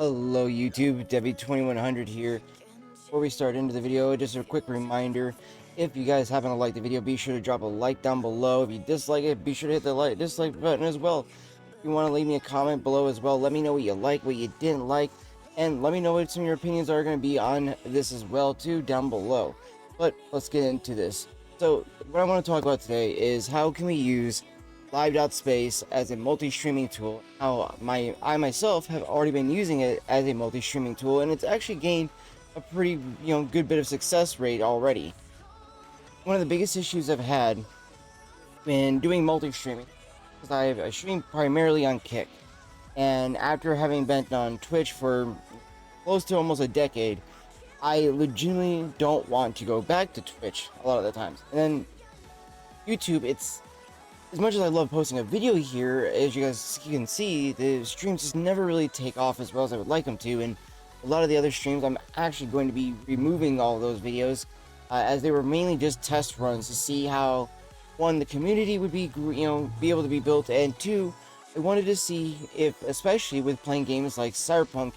Hello YouTube, Debbie2100 here. Before we start into the video, just a quick reminder, if you guys happen to like the video, be sure to drop a like down below. If you dislike it, be sure to hit the dislike button as well. If you want to leave me a comment below as well, let me know what you like, what you didn't like, and let me know what some of your opinions are going to be on this as well too down below. But let's get into this. So what I want to talk about today is how can we use Live.Space as a multi-streaming tool. How I myself have already been using it as a multi-streaming tool, and it's actually gained a pretty good bit of success rate already. One of the biggest issues I've had when doing multi-streaming is I stream primarily on Kick, and after having been on Twitch for close to almost a decade, I legitimately don't want to go back to Twitch a lot of the times. And then YouTube, it's as much as I love posting a video here, as you guys can see, the streams just never really take off as well as I would like them to, and a lot of the other streams I'm actually going to be removing all of those videos, as they were mainly just test runs to see how, one, the community would be, be able to be built, and two, I wanted to see if, especially with playing games like Cyberpunk,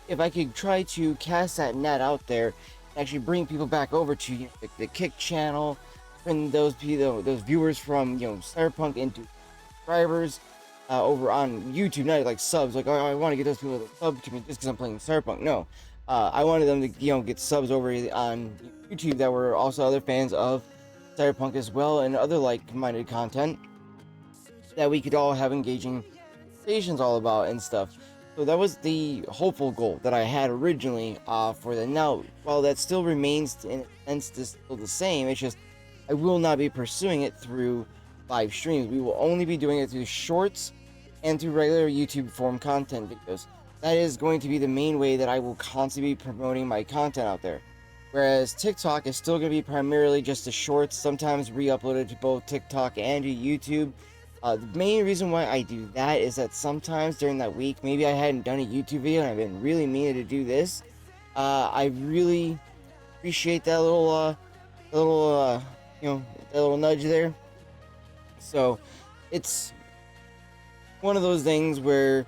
if I could try to cast that net out there, and actually bring people back over to the Kick channel, and those viewers from Cyberpunk into subscribers over on YouTube, not like subs. Like, oh, I want to get those people to sub to me just because I'm playing Cyberpunk. No, I wanted them to get subs over on YouTube that were also other fans of Cyberpunk as well, and other like-minded content that we could all have engaging conversations all about and stuff. So that was the hopeful goal that I had originally for the now. While that still remains in a sense still the same, it's just I will not be pursuing it through live streams. We will only be doing it through shorts and through regular YouTube form content videos. That is going to be the main way that I will constantly be promoting my content out there. Whereas TikTok is still going to be primarily just the shorts, sometimes re-uploaded to both TikTok and to YouTube. The main reason why I do that is that sometimes during that week, maybe I hadn't done a YouTube video and I've been really meaning to do this. I really appreciate that little that little nudge there. So it's one of those things where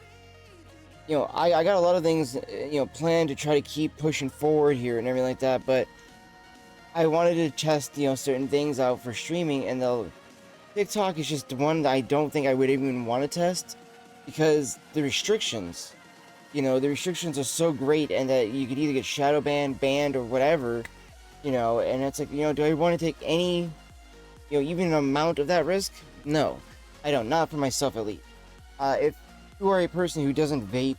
I got a lot of things planned to try to keep pushing forward here and everything like that, but I wanted to test certain things out for streaming, and the TikTok is just one that I don't think I would even want to test because the restrictions are so great, and that you could either get shadow banned or whatever. And it's like, do I want to take any, even an amount of that risk? No, I don't, not for myself at least. If you are a person who doesn't vape,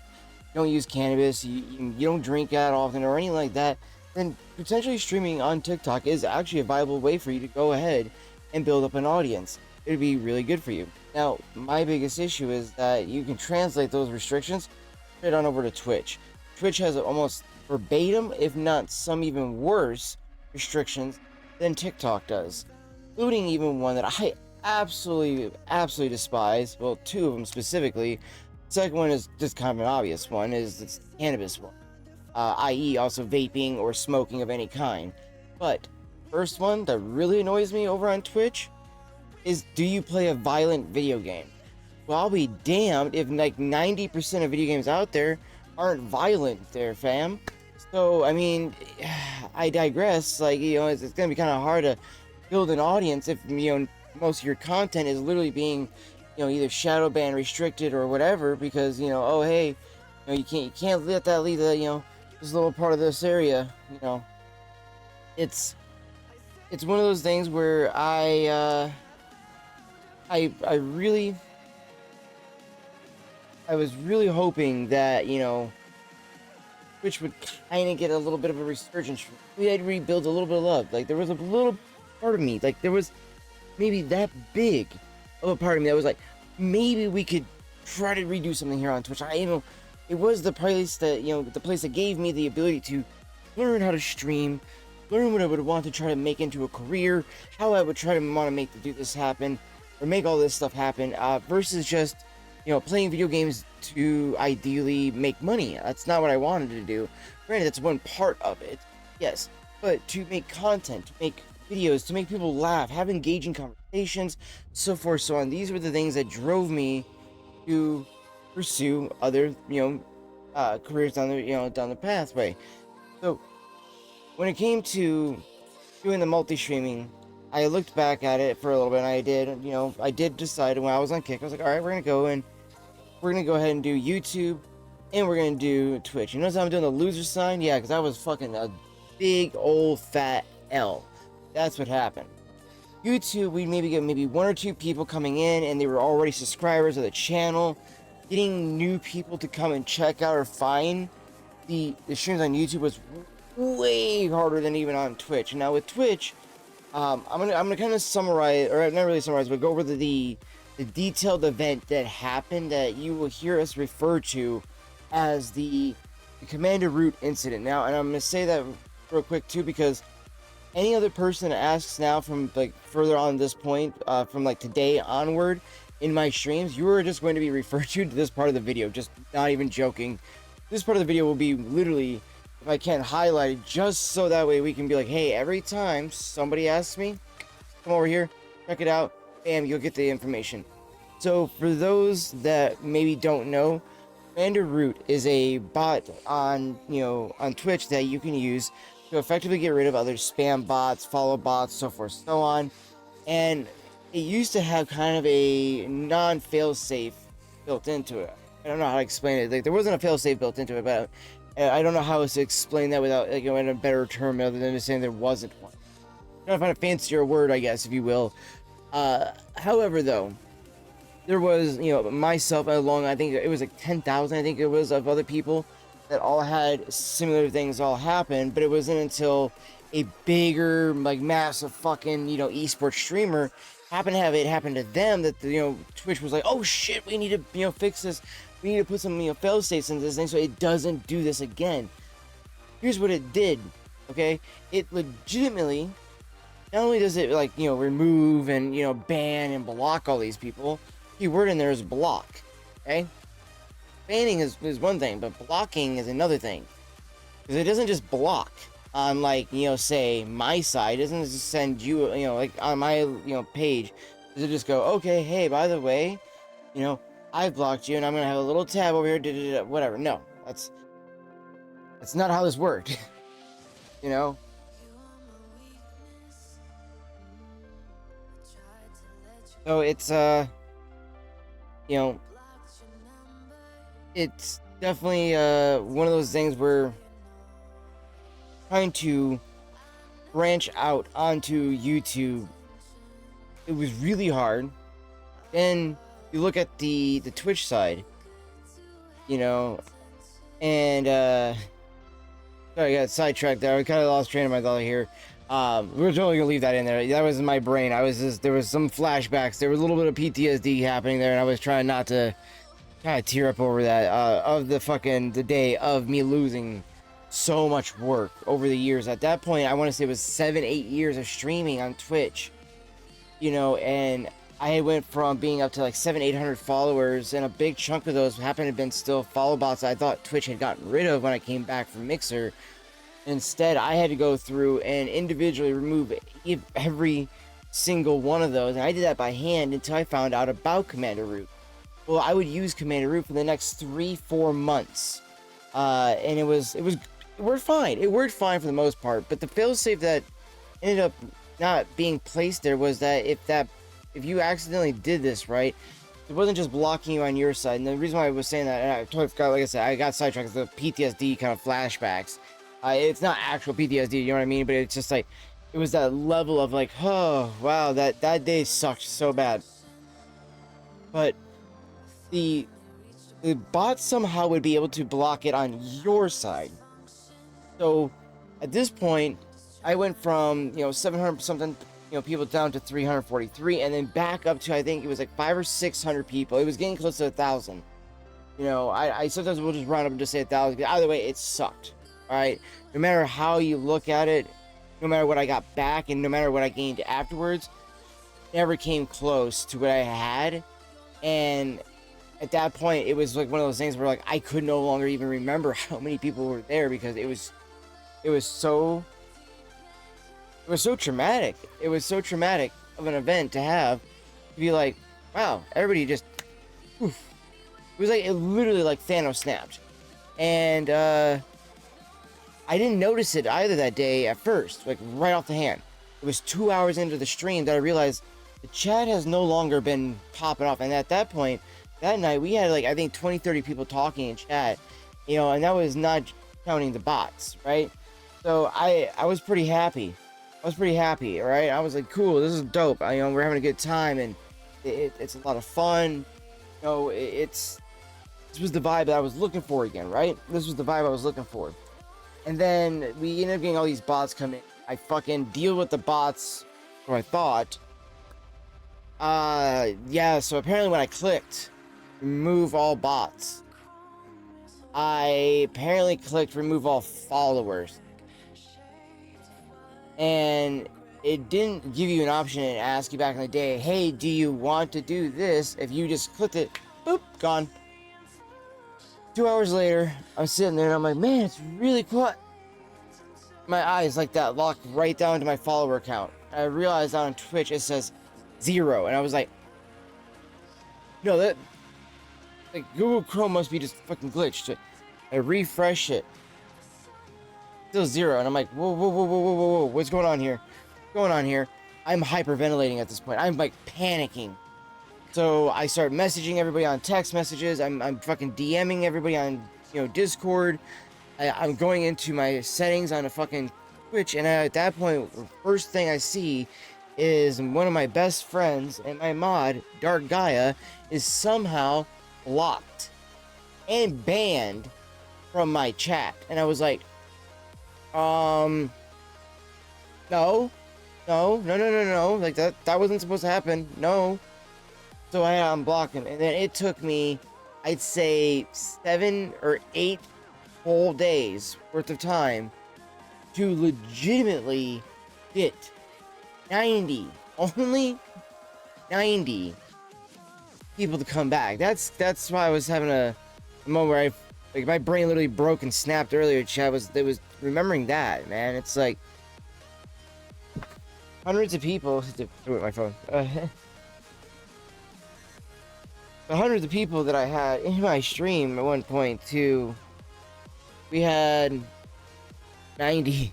don't use cannabis, you don't drink that often or anything like that, then potentially streaming on TikTok is actually a viable way for you to go ahead and build up an audience. It would be really good for you. Now, my biggest issue is that you can translate those restrictions straight on over to Twitch. Twitch has almost verbatim, if not some even worse, restrictions than TikTok does, including even one that I absolutely despise. Well, two of them specifically. The second one is just kind of an obvious one, is it's the cannabis one, i.e. also vaping or smoking of any kind. But first one that really annoys me over on Twitch is, do you play a violent video game? Well, I'll be damned if like 90% of video games out there aren't violent there, fam. So, I mean, I digress. Like, it's going to be kind of hard to build an audience if, most of your content is literally being, either shadow ban restricted or whatever, because, oh, hey, you can't let that leave the, this little part of this area, It's one of those things where I was really hoping that, Twitch would kind of get a little bit of a resurgence. We had to rebuild a little bit of love. Like, there was a little part of me, like, there was maybe that big of a part of me that was like, maybe we could try to redo something here on Twitch. It was the place that, the place that gave me the ability to learn how to stream, learn what I would want to try to make into a career, how I would try to want to do this happen, or make all this stuff happen, versus just playing video games to ideally make money. That's not what I wanted to do. Granted, that's one part of it, yes, but to make content, to make videos, to make people laugh, have engaging conversations, so forth, so on. These were the things that drove me to pursue other, careers down the down the pathway. So when it came to doing the multi-streaming, I looked back at it for a little bit, and I did decide when I was on Kick, I was like, all right, we're gonna go ahead and do YouTube, and we're gonna do Twitch. You notice how I'm doing the loser sign? Yeah, because I was fucking a big old fat L. That's what happened. YouTube, we maybe get one or two people coming in, and they were already subscribers of the channel. Getting new people to come and check out or find the streams on YouTube was way harder than even on Twitch. Now with Twitch, I'm gonna kind of summarize, or not really summarize, but go over the detailed event that happened that you will hear us refer to as the Commander Root incident. Now, and I'm gonna say that real quick too, because any other person that asks now from like further on this point, from like today onward in my streams, you are just going to be referred to this part of the video. Just not even joking. This part of the video will be literally, if I can highlight it, just so that way we can be like, hey, every time somebody asks me, come over here, check it out, bam, you'll get the information. So for those that maybe don't know, Commander Root is a bot on on Twitch that you can use to effectively get rid of other spam bots, follow bots, so forth, so on. And it used to have kind of a non-fail-safe built into it. I don't know how to explain it. Like, there wasn't a fail-safe built into it, but I don't know how to explain that without like in a better term other than just saying there wasn't one. I'm trying to find a fancier word, I guess, if you will. However, though, there was myself along, I think it was like 10,000, I think it was, of other people that all had similar things all happen, but it wasn't until a bigger, like, massive fucking esports streamer happened to have it happen to them that Twitch was like, oh shit, we need to fix this, we need to put some fail states into this thing so it doesn't do this again. Here's what it did, okay? It legitimately, not only does it like remove and ban and block all these people, the word in there is block, okay? Banning is one thing, but blocking is another thing. Because it doesn't just block on, like, say, my side. It doesn't just send you, like, on my, page. Does it just go, okay, hey, by the way, I've blocked you, and I'm going to have a little tab over here, whatever. No, that's not how this worked. So it's, it's definitely one of those things where trying to branch out onto YouTube, it was really hard. Then you look at the Twitch side, and sorry, I got sidetracked there. I kind of lost train of my thought here. We're totally gonna leave that in there. That was in my brain. There was some flashbacks. There was a little bit of PTSD happening there, and I was trying not to kind of tear up over that, of the day of me losing so much work over the years. At that point, I want to say it was 7-8 years of streaming on Twitch, and I went from being up to like 700-800 followers, and a big chunk of those happened to have been still follow bots I thought Twitch had gotten rid of when I came back from Mixer. Instead, I had to go through and individually remove every single one of those, and I did that by hand until I found out about Commander Root. Well, I would use Commander Root for the next 3-4 months, and it worked fine. It worked fine for the most part, but the failsafe that ended up not being placed there was that if you accidentally did this, right, it wasn't just blocking you on your side. And the reason why I was saying that, and I totally forgot, like I said, I got sidetracked, the PTSD kind of flashbacks. It's not actual PTSD, you know what I mean? But it's just like, it was that level of like, oh, wow, that day sucked so bad. But the bot somehow would be able to block it on your side. So at this point, I went from 700 something people down to 343, and then back up to, I think it was like 500 or 600 people. It was getting close to 1,000. I sometimes will just round up and just say 1,000. Either way, it sucked. All right, no matter how you look at it, no matter what I got back, and no matter what I gained afterwards, never came close to what I had. And at that point, it was like one of those things where like I could no longer even remember how many people were there, because it was so traumatic. It was so traumatic of an event to have, to be like, wow, everybody just, oof. It was like, it literally like Thanos snapped. And I didn't notice it either that day at first, like right off the hand. It was 2 hours into the stream that I realized the chat has no longer been popping off. And at that point, that night, we had like, I think 20, 30 people talking in chat, you know, and that was not counting the bots, right? So I was pretty happy. Right? I was like, cool, this is dope. You know, we're having a good time, and it's a lot of fun. You know, this was the vibe that I was looking for again, right? This was the vibe I was looking for. And then we ended up getting all these bots come in. I fucking deal with the bots, or I thought. Yeah, so apparently when I clicked remove all bots, I apparently clicked remove all followers. And it didn't give you an option and ask you back in the day, hey, do you want to do this? If you just clicked it, boop, gone. 2 hours later, I'm sitting there and I'm like, man, it's really cool. My eyes like that locked right down to my follower count. I realized on Twitch it says 0, and I was like, no, that like Google Chrome must be just fucking glitched. I refresh it, still 0, and I'm like, whoa, what's going on here? I'm hyperventilating at this point. I'm like panicking. So I start messaging everybody on text messages. I'm fucking DMing everybody on, you know, Discord. I'm going into my settings on a fucking Twitch, and at that point, the first thing I see is one of my best friends and my mod, Dark Gaia, is somehow blocked and banned from my chat. And I was like, no, like that wasn't supposed to happen, no. So I unblocked him, and then it took me, I'd say 7 or 8 whole days worth of time to legitimately get 90, only 90 people to come back. That's why I was having a moment where like my brain literally broke and snapped earlier. Chat was remembering that, man. It's like hundreds of people. With my phone. The hundreds of people that I had in my stream at one point too. We had 90,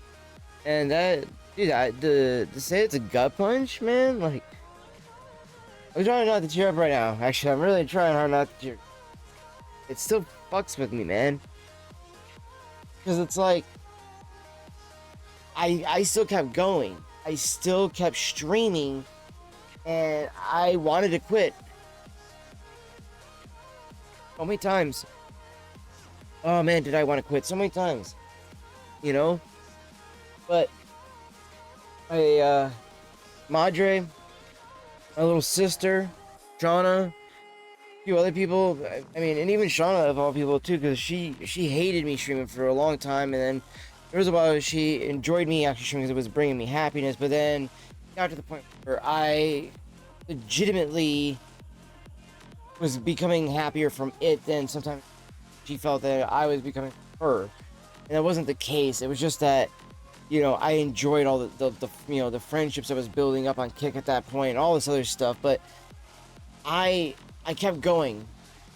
and that, dude, to say it's a gut punch, man. Like, I'm trying not to tear up right now. Actually, I'm really trying hard not to tear. It still fucks with me, man. Because it's like, I still kept going. I still kept streaming, and I wanted to quit. So many times. Oh man, did I want to quit so many times, you know? But Madre, my little sister, Shauna, a few other people, I mean, and even Shauna of all people too, because she hated me streaming for a long time, and then there was a while she enjoyed me actually streaming because it was bringing me happiness, but then got to the point where I legitimately was becoming happier from it than sometimes she felt that I was becoming her, and that wasn't the case. It was just that, you know, I enjoyed all the you know, the friendships I was building up on Kick at that point, and all this other stuff. But I kept going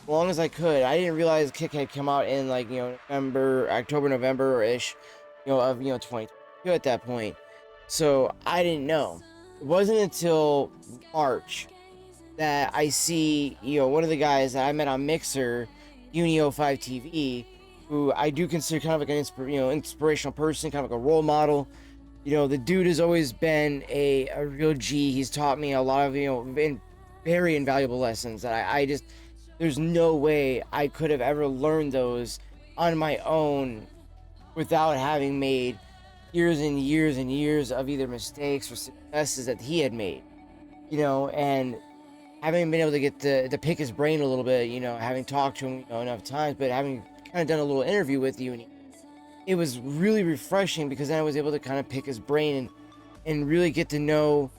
as long as I could. I didn't realize Kick had come out in like, you know, October, November ish, you know, of 2022 at that point. So I didn't know. It wasn't until March that I see, you know, one of the guys that I met on Mixer, Unio5TV, who I do consider kind of like an inspirational person, kind of like a role model. You know, the dude has always been a real G. He's taught me a lot of, you know, very invaluable lessons that I just, there's no way I could have ever learned those on my own without having made years and years and years of either mistakes or successes that he had made, you know, and having been able to get to pick his brain a little bit, you know, having talked to him, you know, enough times, but having kind of done a little interview with you, and it was really refreshing because then I was able to kind of pick his brain and really get to know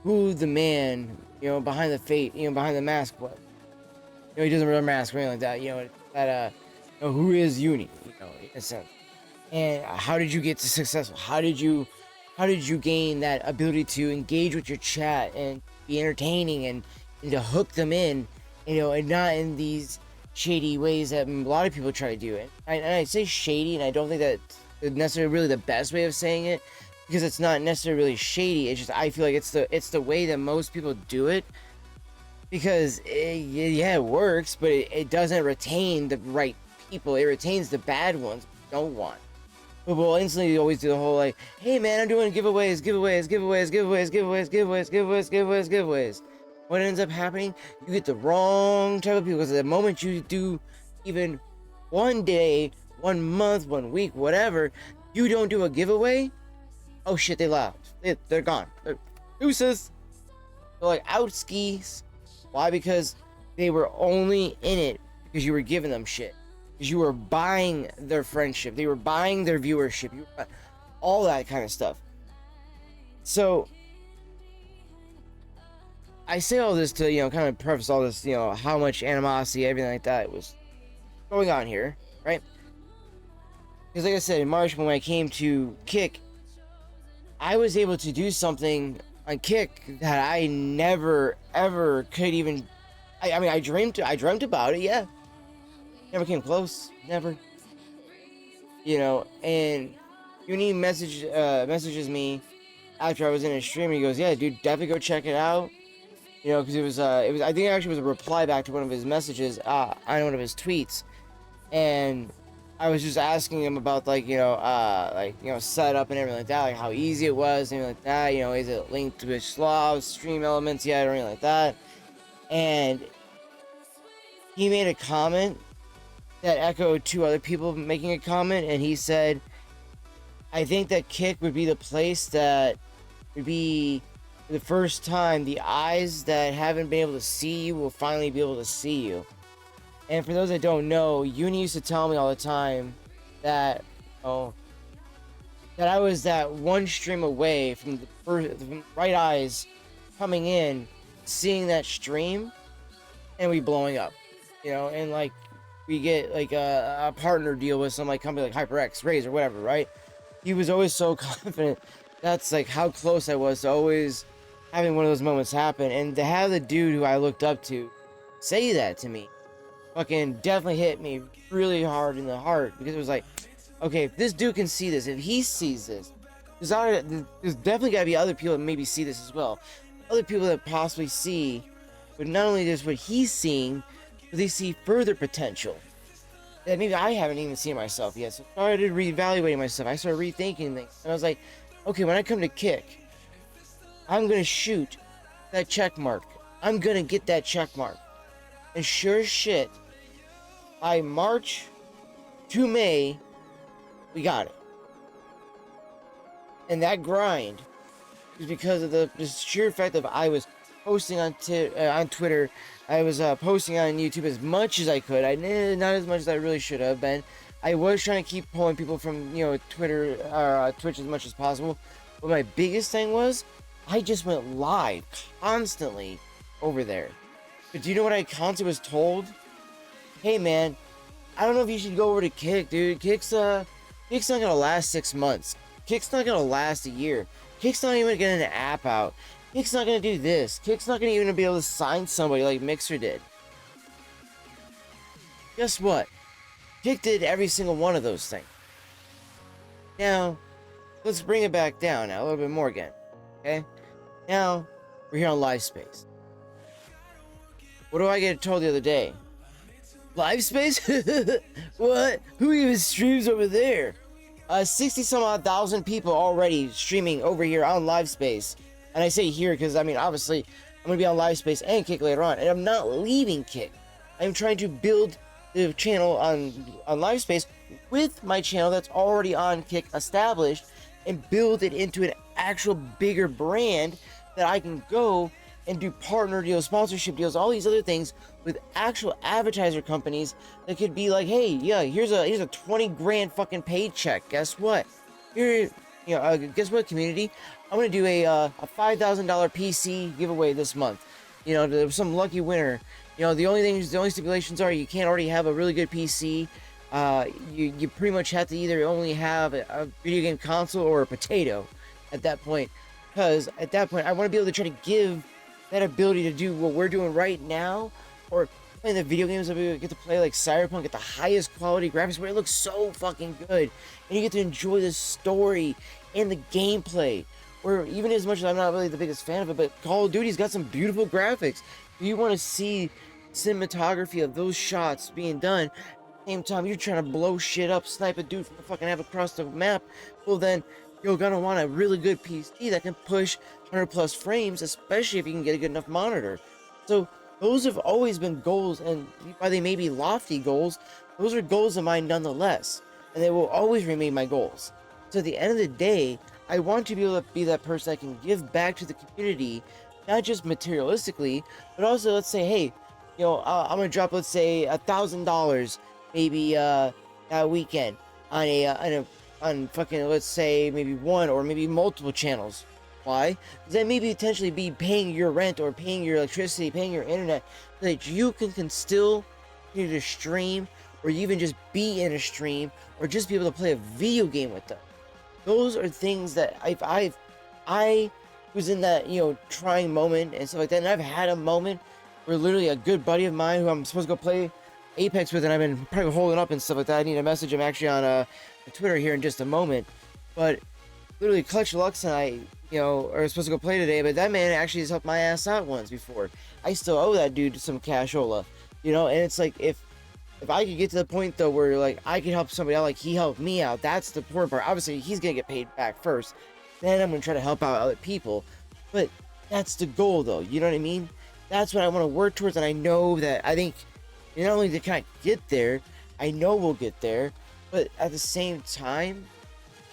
who the man, you know, behind the mask was. You know, he doesn't wear a mask or anything like that, you know, you know, who is Uni, you know, in a sense. And how did you get to successful? How did you gain that ability to engage with your chat and be entertaining and to hook them in, you know, and not in these shady ways that a lot of people try to do it. And I say shady, and I don't think that's necessarily really the best way of saying it, because it's not necessarily really shady. It's just I feel like it's the way that most people do it, because yeah, it works, but it doesn't retain the right people. It retains the bad ones we don't want. But we'll instantly always do the whole like, hey man, I'm doing giveaways. What ends up happening, you get the wrong type of people, because the moment you do even one day, 1 month, 1 week, whatever, you don't do a giveaway, oh shit, they left. They're gone. They're deuces. They're like out skis. Why? Because they were only in it because you were giving them shit. Because you were buying their friendship. They were buying their viewership. All that kind of stuff. So I say all this to, kind of preface all this, how much animosity, everything like that was going on here, right? Because like I said, in March, when I came to Kick, I was able to do something on Kick that I never, ever could even... I mean, I dreamt about it, yeah. Never came close, never. And Uni messages me after I was in a stream, and he goes, yeah, dude, definitely go check it out. Because it was, I think it actually was a reply back to one of his messages, on one of his tweets. And I was just asking him about, setup and everything like that, like how easy it was, and everything like that, is it linked to his Slav stream elements yet, or anything like that. And he made a comment that echoed two other people making a comment, and he said, I think that Kick would be the place that would be, for the first time, the eyes that haven't been able to see you will finally be able to see you. And for those that don't know, Uni used to tell me all the time that, that I was that one stream away from the right eyes coming in, seeing that stream, and we blowing up, and like we get like a partner deal with some like company like HyperX, Raze, or whatever, right? He was always so confident. That's like how close I was to always having one of those moments happen, and to have the dude who I looked up to say that to me fucking definitely hit me really hard in the heart, because it was like, okay, if this dude can see this, if he sees this, there's definitely got to be other people that maybe see this as well, other people that possibly see, but not only just what he's seeing, but they see further potential that maybe I haven't even seen myself yet. So I started reevaluating myself. I started rethinking things, and I was like, okay, when I come to Kick, I'm gonna shoot that check mark. I'm gonna get that check mark. And sure as shit, by March to May, we got it. And that grind is because of the sheer fact that I was posting on Twitter, I was posting on YouTube as much as I could. Not as much as I really should have been. I was trying to keep pulling people from, Twitter or Twitch as much as possible. But my biggest thing was, I just went live constantly over there. But do you know what I constantly was told? Hey man, I don't know if you should go over to Kick, dude. Kick's not gonna last 6 months. Kick's not gonna last a year. Kick's not even gonna get an app out. Kick's not gonna do this. Kick's not gonna even be able to sign somebody like Mixer did. Guess what? Kick did every single one of those things. Now, let's bring it back down now, a little bit more again. Okay? Now, we're here on Live.Space. What do I get told the other day? Live.Space? What? Who even streams over there? 60 some odd thousand people already streaming over here on Live.Space. And I say here because, I mean, obviously, I'm going to be on Live.Space and Kick later on. And I'm not leaving Kick. I'm trying to build the channel on Live.Space with my channel that's already on Kick established, and build it into an actual bigger brand that I can go and do partner deals, sponsorship deals, all these other things with actual advertiser companies that could be like, hey, yeah, here's a 20 grand fucking paycheck. Guess what? Here, guess what, community? I'm gonna do a $5,000 PC giveaway this month. To some lucky winner. The only stipulations are you can't already have a really good PC. You pretty much have to either only have a video game console or a potato at that point. Because at that point, I want to be able to try to give that ability to do what we're doing right now, or playing the video games that we get to play, like Cyberpunk, at the highest quality graphics, where it looks so fucking good, and you get to enjoy the story and the gameplay. Or even as much as I'm not really the biggest fan of it, but Call of Duty's got some beautiful graphics. If you want to see cinematography of those shots being done, same time you're trying to blow shit up, snipe a dude from the fucking half across the map, well then you're gonna want a really good PC that can push 100 plus frames, especially if you can get a good enough monitor. So those have always been goals, and while they may be lofty goals, those are goals of mine nonetheless, and they will always remain my goals. So at the end of the day, I want to be able to be that person that can give back to the community, not just materialistically, but also, let's say, hey, you know, I'm gonna drop, let's say, $1,000 maybe that weekend on on fucking, let's say, maybe one or maybe multiple channels. Why? Because that maybe potentially be paying your rent or paying your electricity, paying your internet, so that you can still continue to stream, or even just be in a stream, or just be able to play a video game with them. Those are things that I was in that, you know, trying moment and stuff like that, and I've had a moment where literally a good buddy of mine who I'm supposed to go play Apex with, and I've been probably holding up and stuff like that. I need to message him actually on Twitter here in just a moment. But literally, Clutch Lux and I, you know, are supposed to go play today, but that man actually has helped my ass out once before. I still owe that dude some cashola, you know. And it's like, if I could get to the point though where like I could help somebody out like he helped me out, that's the important part. Obviously, he's gonna get paid back first, then I'm gonna try to help out other people. But that's the goal though, you know what I mean? That's what I want to work towards, and I know that I think not only to kind of get there, I know we'll get there, but at the same time,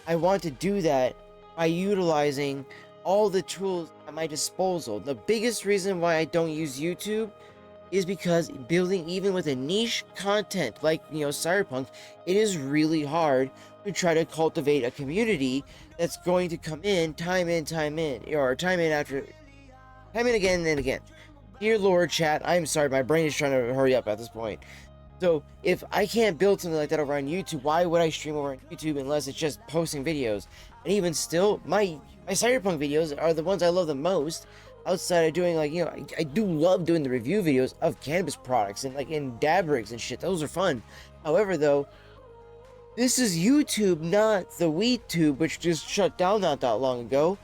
I want to do that by utilizing all the tools at my disposal. The biggest reason why I don't use YouTube is because building even with a niche content like, you know, Cyberpunk, it is really hard to try to cultivate a community that's going to come in, or time in again and again. Dear Lord, chat, I'm sorry, my brain is trying to hurry up at this point. So if I can't build something like that over on YouTube, why would I stream over on YouTube unless it's just posting videos? And even still, my Cyberpunk videos are the ones I love the most, outside of doing, like, you know, I do love doing the review videos of cannabis products and like in dab rigs and shit. Those are fun. However, though, this is YouTube, not the WeedTube, which just shut down not that long ago.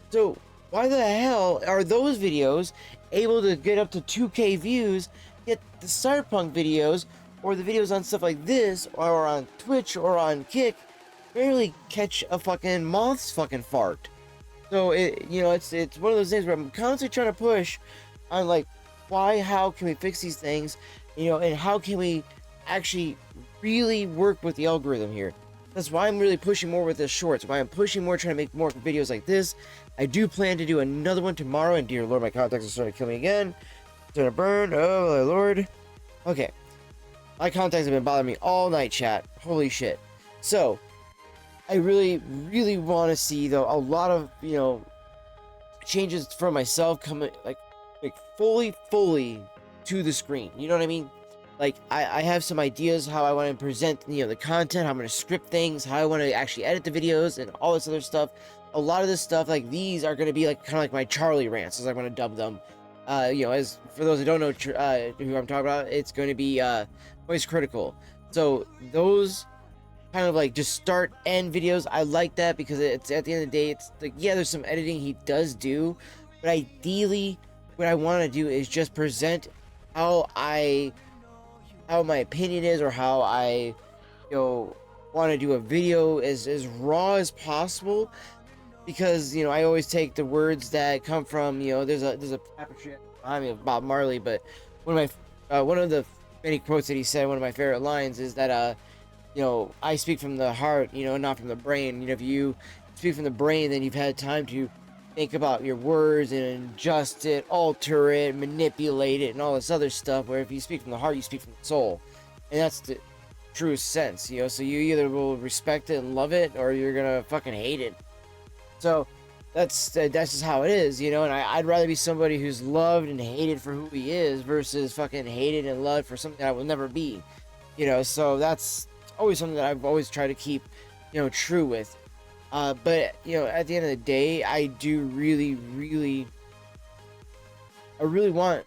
So why the hell are those videos able to get up to 2K views, yet the Cyberpunk videos or the videos on stuff like this or on Twitch or on Kick barely catch a fucking moth's fucking fart? So it, you know, it's one of those things where I'm constantly trying to push on, like, how can we fix these things, you know, and how can we actually really work with the algorithm here. That's why I'm really pushing more with the shorts, why I'm pushing more, trying to make more videos like this. I do plan to do another one tomorrow, and dear Lord, my contacts are starting to kill me again. It's gonna burn, oh my Lord. Okay, my contacts have been bothering me all night, chat. Holy shit. So I really want to see, though, a lot of, you know, changes for myself coming, like fully to the screen. You know what I mean? Like, I have some ideas how I want to present, you know, the content, how I'm going to script things, how I want to actually edit the videos, and all this other stuff. A lot of this stuff, like, these are going to be, like, kind of like my Charlie rants, as I'm going to dub them. You know, as for those who don't know who I'm talking about, it's going to be voice critical. So those kind of like just start end videos, I like that, because it's, at the end of the day, it's like, yeah, there's some editing he does do, but ideally what I want to do is just present how my opinion is, or how I, you know, want to do a video as raw as possible. Because, you know, I always take the words that come from, you know, there's a rapper behind me of Bob Marley, but one of the many quotes that he said, one of my favorite lines is that you know, I speak from the heart, you know, not from the brain. You know, if you speak from the brain, then you've had time to think about your words and adjust it, alter it, manipulate it, and all this other stuff. Where if you speak from the heart, you speak from the soul, and that's the true sense, you know. So you either will respect it and love it, or you're gonna fucking hate it. So that's just how it is, you know. And I'd rather be somebody who's loved and hated for who he is versus fucking hated and loved for something that I will never be, you know. So that's always something that I've always tried to keep, you know, true with. But, you know, at the end of the day, I do really want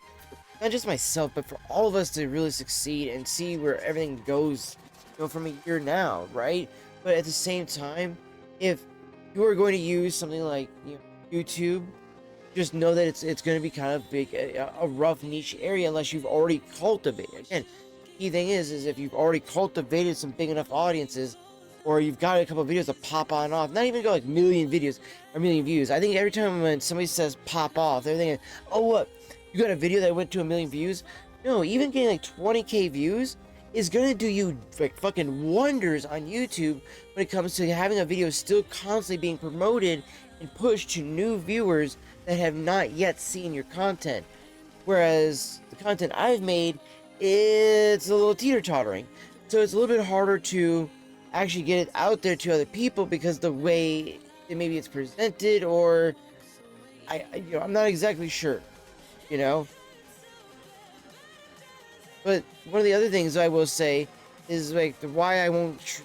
not just myself, but for all of us to really succeed and see where everything goes, from a year now, right? But at the same time, if you are going to use something like YouTube, just know that it's going to be kind of big, a rough niche area unless you've already cultivated. Again, key thing is if you've already cultivated some big enough audiences, or you've got a couple of videos to pop on off, not even go like million videos or million views. I think every time when somebody says pop off, they're thinking, oh, what? You got a video that went to 1 million views? No, even getting like 20K views is gonna do you like fucking wonders on YouTube when it comes to having a video still constantly being promoted and pushed to new viewers that have not yet seen your content. Whereas the content I've made, it's a little teeter-tottering. So it's a little bit harder to actually get it out there to other people because the way that maybe it's presented, or I'm not exactly sure, But one of the other things I will say is like why I won't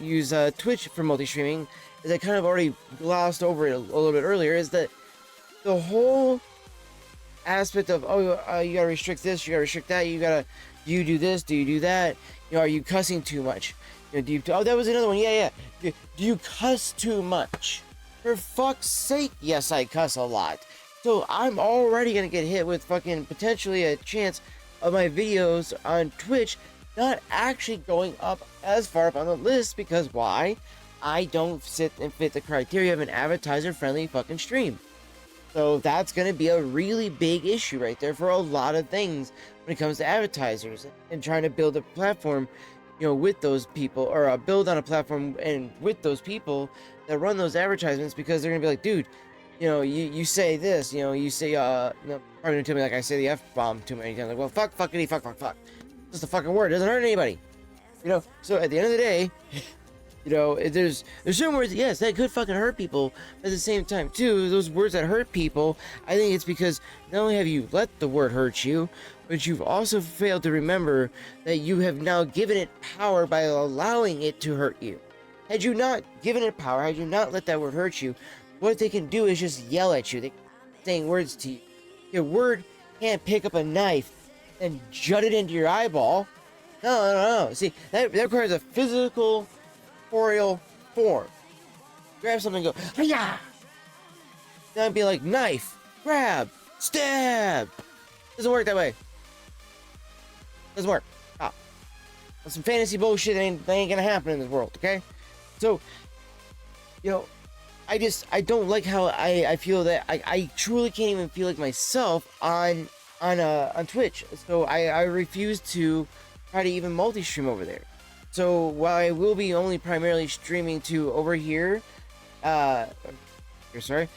use Twitch for multi-streaming is I kind of already glossed over it a little bit earlier, is that the whole aspect of you gotta restrict this, you gotta restrict that, do you do this, do you do that, are you cussing too much, that was another one, do you cuss too much? For fuck's sake, yes, I cuss a lot. So I'm already gonna get hit with fucking potentially a chance of my videos on Twitch not actually going up as far up on the list, because why? I don't sit and fit the criteria of an advertiser-friendly fucking stream. So that's going to be a really big issue right there for a lot of things when it comes to advertisers and trying to build a platform, with those people, or build on a platform and with those people that run those advertisements, because they're going to be like, dude, you say this, you say, probably gonna tell me like I say the F-bomb too many times. Like, well, fuck, fuckity, fuck. Just a fucking word. It doesn't hurt anybody. So at the end of the day, there's certain words, yes, that could fucking hurt people. But at the same time, too, those words that hurt people, I think it's because not only have you let the word hurt you, but you've also failed to remember that you have now given it power by allowing it to hurt you. Had you not given it power, had you not let that word hurt you, what they can do is just yell at you. They saying words to you. Your word can't pick up a knife and jut it into your eyeball. No. See, that requires a physical, corporeal form. Grab something and go, hiya! Then be like, knife, grab, stab. Doesn't work that way. Doesn't work. Stop. That's some fantasy bullshit that ain't gonna happen in this world, okay? So, I don't like how I feel that I truly can't even feel like myself on Twitch. So I refuse to try to even multi-stream over there. So while I will be only primarily streaming to over here, sorry,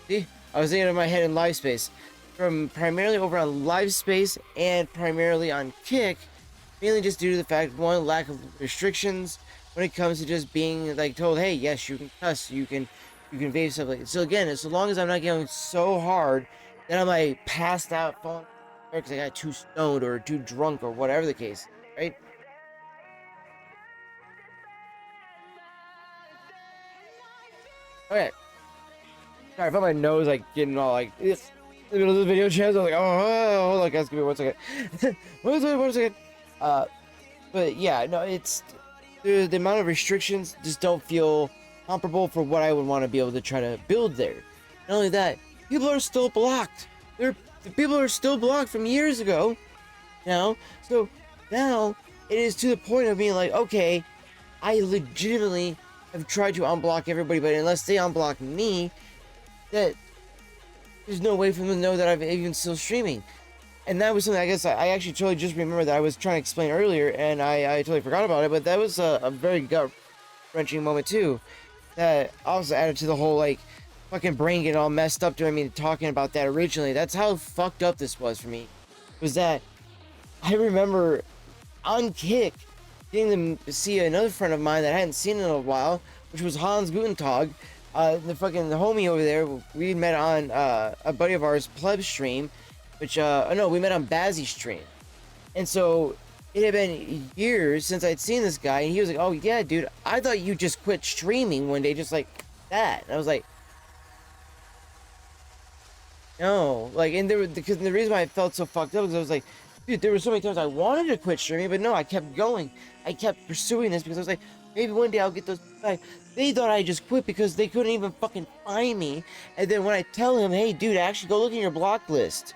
see, I was thinking in my head in Live.Space, from primarily over on Live.Space and primarily on Kick, mainly just due to the fact, one, lack of restrictions when it comes to just being like told, hey, yes, you can cuss, you can vape stuff like that. So again, as long as I'm not going so hard that I'm like passed out, falling because I got too stoned or too drunk or whatever the case, right? Okay. Sorry, I felt my nose like getting all like this. In the middle of the video chat, I was like, oh, hold on, guys, give me 1 second. 1 second. But yeah, no, it's the amount of restrictions just don't feel comparable for what I would want to be able to try to build there. Not only that, people are still blocked. People are still blocked from years ago. So now it is to the point of being like, okay, I legitimately have tried to unblock everybody, but unless they unblock me, that there's no way for them to know that I'm even still streaming. And that was something I guess I actually totally just remembered that I was trying to explain earlier, and I totally forgot about it, but that was a very gut-wrenching moment too. That also added to the whole, like, fucking brain getting all messed up doing me talking about that originally. That's how fucked up this was for me. Was that I remember on Kick getting to see another friend of mine that I hadn't seen in a while, which was Hans Gutentag, the homie over there. We met on a buddy of ours, Pleb stream, which we met on Bazzy's stream. And so it had been years since I'd seen this guy, and he was like, oh yeah, dude, I thought you just quit streaming one day just like that. And I was like, No, like, and there was, because the reason why I felt so fucked up is I was like, dude, there were so many times I wanted to quit streaming, but no, I kept going. I kept pursuing this because I was like, maybe one day I'll get those back. They thought I just quit because they couldn't even fucking find me. And then when I tell him, hey, dude, actually go look in your block list.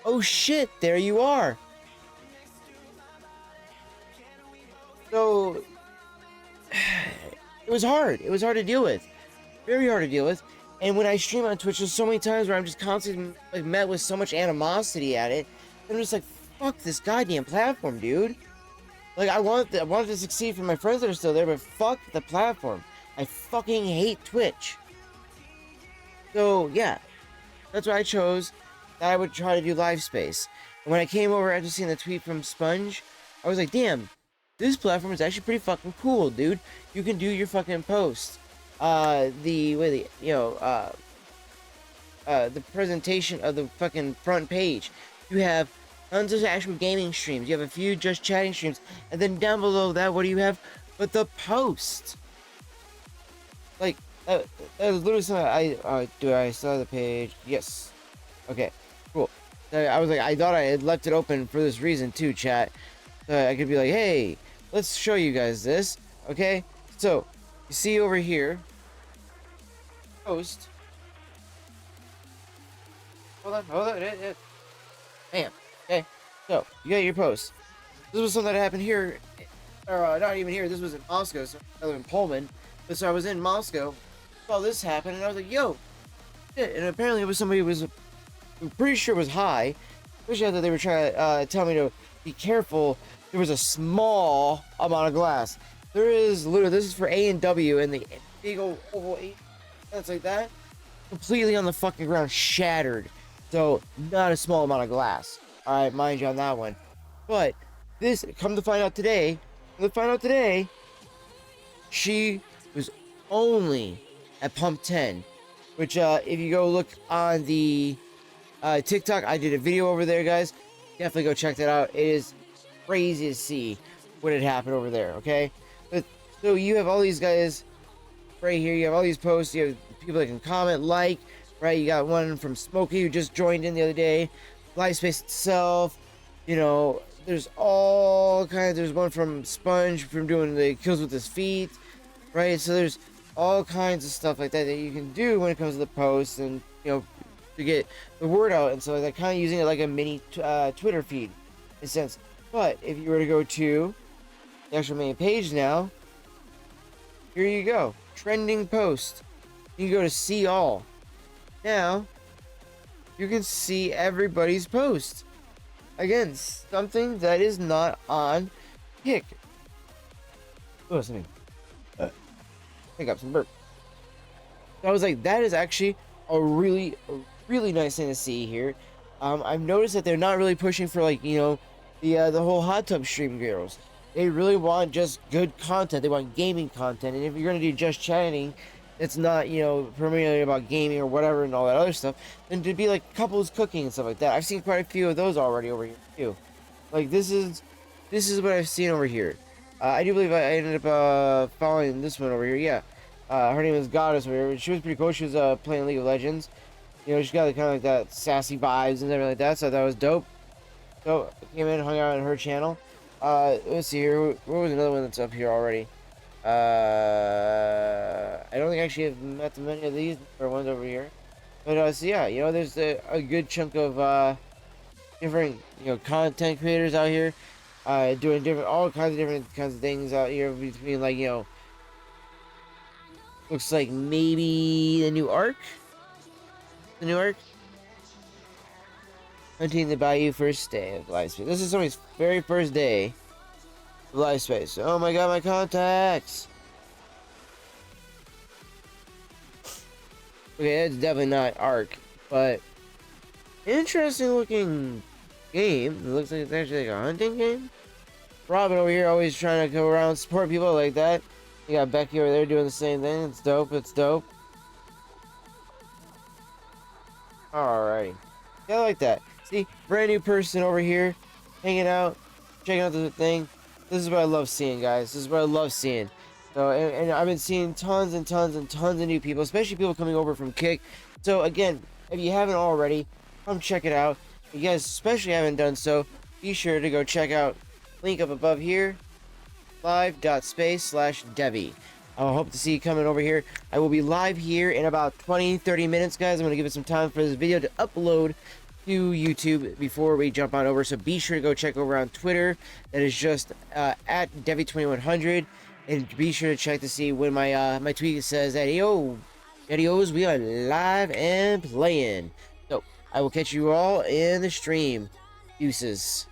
Oh shit, there you are. So it was hard. It was hard to deal with. Very hard to deal with. And when I stream on Twitch, there's so many times where I'm just constantly like met with so much animosity at it. And I'm just like, fuck this goddamn platform, dude. Like, I wanted to succeed for my friends that are still there, but fuck the platform. I fucking hate Twitch. So yeah, that's why I chose that I would try to do Live.Space. And when I came over after seeing the tweet from Sponge, I was like, damn, this platform is actually pretty fucking cool, dude. You can do your fucking posts. The presentation of the fucking front page. You have tons of actual gaming streams. You have a few just chatting streams. And then down below that, what do you have? But the post. Like, that was literally something I saw the page. Yes. Okay, cool. I was like, I thought I had left it open for this reason too, chat. So I could be like, hey, let's show you guys this. Okay? So, you see over here, post. Hold on. Bam. Okay. So, you got your post. This was something that happened here, or not even here, this was in Moscow, so I live in Pullman. But so I was in Moscow, saw this happen, and I was like, yo, shit. And apparently it was somebody who was, I'm pretty sure was high, especially after they were trying to tell me to be careful. There was a small amount of glass. There is literally, this is for A&W, and the big old oval 8, that's like that, completely on the fucking ground, shattered. So, not a small amount of glass. Alright, mind you on that one. But, this, come to find out today, she was only at pump 10. Which, if you go look on the TikTok, I did a video over there, guys. Definitely go check that out. It is crazy to see what had happened over there, okay? But, so you have all these guys right here. You have all these posts. You have people that can comment, like, right? You got one from Smokey who just joined in the other day. Live.Space itself. You know, there's all kinds. There's one from Sponge from doing the kills with his feet, right? So there's all kinds of stuff like that that you can do when it comes to the posts and, you know, to get the word out. And so they're kind of using it like a mini Twitter feed in a sense. But if you were to go to the actual main page now, here you go. Trending post. You can go to see all. Now, you can see everybody's post. Again, something that is not on Kick. Oh, something. Pick up some burp. So I was like, that is actually a really nice thing to see here. I've noticed that they're not really pushing for, like, you know, the whole hot tub stream girls. They really want just good content. They want gaming content. And if you're gonna do just chatting, it's not, you know, primarily about gaming or whatever and all that other stuff, then to be like couples cooking and stuff like that. I've seen quite a few of those already over here too. Like, this is what I've seen over here. I do believe I ended up following this one over here. Yeah, her name is Goddess over here. She was pretty cool. She was playing League of Legends. You know, she's got kind of like that sassy vibes and everything like that. So that was dope. So I came in, hung out on her channel. Let's see here. What was another one that's up here already? I don't think I actually have met many of these ones over here. But so yeah, you know, there's a good chunk of different, you know, content creators out here, doing all kinds of things out here between, like, you know, looks like maybe the new arc, hunting the Bayou first day of Live.Space. This is somebody's very first day of Live.Space. Oh my god, my contacts. Okay, that's definitely not Arc, but interesting looking game. It looks like it's actually like a hunting game. Robin over here always trying to go around support people like that. You got Becky over there doing the same thing. It's dope. Alrighty. Yeah, I like that. See, brand new person over here, hanging out, checking out the thing. This is what I love seeing, guys. This is what I love seeing. So, and I've been seeing tons and tons of new people, especially people coming over from Kick. So again, If you haven't already, come check it out. If you guys especially haven't done so, be sure to go check out link up above here, Live.Space/Devi. I hope to see you coming over here. I will be live here in about 20-30 minutes, guys. I'm going to give it some time for this video to upload to YouTube before we jump on over. So be sure to go check over on Twitter. That is just at Devi2100. And be sure to check to see when my tweet says that, yo, Daddy-O's, we are live and playing. So I will catch you all in the stream. Deuces.